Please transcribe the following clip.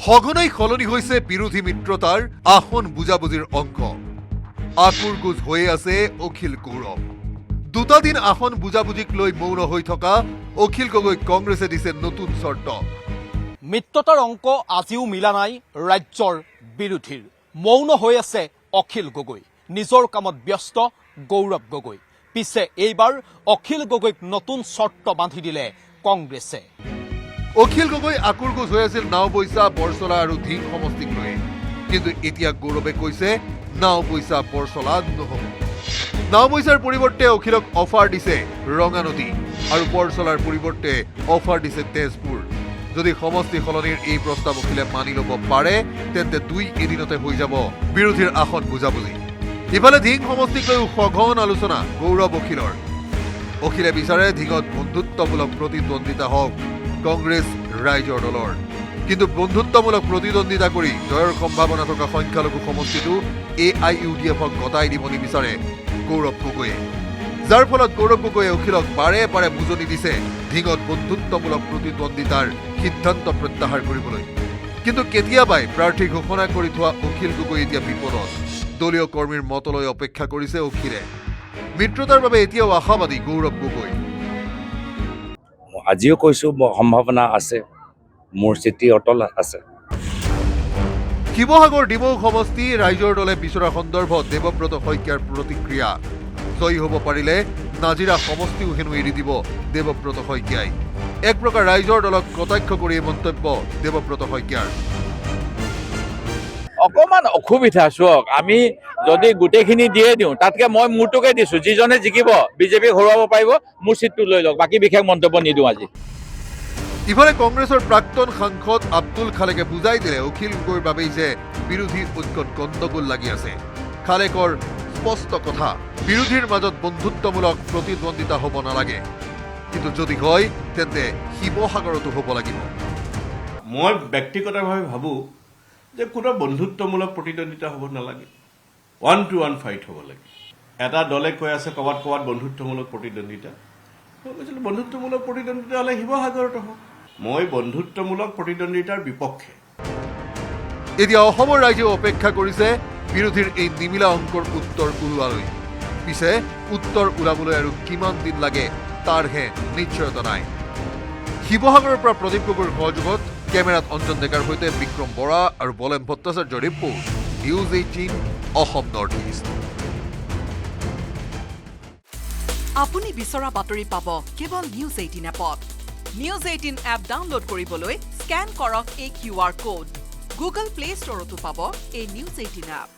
সঘনাই সলনি হৈছে বিৰোধী মিত্ৰতাৰ আসন বুজাবুজিৰ অংক। আকুৰগুজ হৈ আছে অখিল গৌৰৱ। দুটা দিন আসন বুজাবুজিক লৈ মৌন হৈ থকা অখিল গগৈক কংগ্ৰেছে দিছে নতুন চৰ্ত। মিত্ৰতাৰ অংক আজিও মিলা নাই ৰাজ্যৰ বিৰোধীৰ। মৌন হৈ আছে অখিল গগৈ, নিজৰ কামত ব্যস্ত গৌৰৱ গগৈ। পিছে এইবাৰ অখিল গগৈক নতুন চৰ্ত বান্ধি দিলে কংগ্ৰেছে। অখিল গগৈ আকুৰগুজ হৈ আছিল নাওবৈচা, বৰচলা আৰু ধিং সমষ্টিক লৈ। কিন্তু এতিয়া গৌৰৱে কৈছে নাওবৈচা, বৰচলা নহ'ব। নাওবৈচাৰ পৰিৱৰ্তে অখিলক অফাৰ দিছে ৰঙানদী আৰু বৰচলাৰ পৰিৱৰ্তে অফাৰ দিছে তেজপুৰ। যদি সমষ্টি সলনিৰ এই প্ৰস্তাৱ অখিলে মানি ল'ব পাৰে তেন্তে দুই এদিনতে হৈ যাব বিৰোধীৰ আসন বুজাবুজি। ইফালে ধিং সমষ্টিক লৈ সঘন আলোচনা গৌৰৱ অখিলৰ। অখিলে বিচাৰে ধিঙত বন্ধুত্বমূলক প্ৰতিদ্বন্দ্বিতা হওক কংগ্ৰেছ ৰাইজৰ দলৰ। কিন্তু বন্ধুত্বমূলক প্ৰতিদ্বন্দ্বিতা কৰি জয়ৰ সম্ভাৱনা থকা সংখ্যালঘু সমষ্টিটো AIUDFক গতাই দিব নিবিচাৰে গৌৰৱ গগৈয়ে। যাৰ ফলত গৌৰৱ গগৈয়ে অখিলক বাৰে বাৰে বুজনি দিছে ধিঙত বন্ধুত্বমূলক প্ৰতিদ্বন্দ্বিতাৰ সিদ্ধান্ত প্ৰত্যাহাৰ কৰিবলৈ। কিন্তু কেতিয়াবাই প্ৰাৰ্থী ঘোষণা কৰি থোৱা অখিল গগৈ এতিয়া বিপদত। দলীয় কৰ্মীৰ মতলৈ অপেক্ষা কৰিছে অখিলে। মিত্ৰতাৰ বাবে এতিয়াও আশাবাদী গৌৰৱ গগৈ। আজিও কৈছো সম্ভাৱনা আছে, মোৰ স্থিতি অটল আছে। শিৱসাগৰ ডিমৌ সমষ্টি ৰাইজৰ দলে বিচৰা সন্দৰ্ভত দেৱব্ৰত শইকীয়াৰ প্ৰতিক্ৰিয়া। জয়ী হ'ব পাৰিলে নাজিৰা সমষ্টিও হেনো এৰি দিব দেৱব্ৰত শইকীয়াই। এক প্ৰকাৰ ৰাইজৰ দলক কটাক্ষ কৰি মন্তব্য দেৱব্ৰত শইকীয়াৰ। অকমান অসুবিধা চোৱক, আমি যদি গোটেইখিনি দিয়ে দিওঁ তাতকে মই মোৰটোকে দিছো, যিজনে জিকিব বিজেপিক হৰুৱাব পাৰিব, মোৰ চিটটো লৈ লওক, বাকী বিশেষ মন্তব্য নিদিওঁ আজি। ইফালে কংগ্ৰেছৰ প্ৰাক্তন সাংসদ আব্দুল খালেকে বুজাই দিলে অখিল গগৈৰ বাবেই যে বিৰোধী ঐক্যত গণ্ডগোল লাগি আছে। খালেকৰ স্পষ্ট কথা, বিৰোধীৰ মাজত বন্ধুত্বমূলক প্ৰতিদ্বন্দ্বিতা হ'ব নালাগে, কিন্তু যদি হয় তেন্তে শিৱসাগৰতো হ'ব লাগিব। মই ব্যক্তিগতভাৱে ভাবোঁ যে কোনো বন্ধুত্বমূলক প্ৰতিদ্বন্দ্বিতা হ'ব নালাগে, 1-to-1 ফাইট হ'ব লাগে। এটা দলে কৈ আছে ক'ৰবাত ক'ৰবাত বন্ধুত্বমূলক প্ৰতিদ্বন্দ্বিতা, মই কৈছিলোঁ বন্ধুত্বমূলক প্ৰতিদ্বন্দ্বিতা হ'লে শিৱসাগৰতো হ'ব। মই বন্ধুত্বমূলক প্ৰতিদ্বন্দ্বিতাৰ বিপক্ষে। এতিয়া অসমৰ ৰাইজেও অপেক্ষা কৰিছে বিৰোধীৰ এই নিমিলা অংকৰ উত্তৰ ওলোৱালৈ। পিছে উত্তৰ ওলাবলৈ আৰু কিমান দিন লাগে তাৰহে নিশ্চয়তা নাই। শিৱসাগৰৰ পৰা প্ৰদীপ গগৈৰ সহযোগত কেমেৰাত অঞ্জন ডেকাৰ সৈতে বিক্ৰম বৰা আৰু বলেম ভট্টাচাৰ্যৰ report, news 18 Assam north east. আপুনি বিচৰা বাতৰি পাব কেৱল নিউজ 18 এপত। নিউজ 18 এপ ডাউনলোড কৰিবলৈ স্কেন কৰক এই QR কোড। গুগল প্লে ষ্টৰতো পাব এই নিউজ 18 এপ।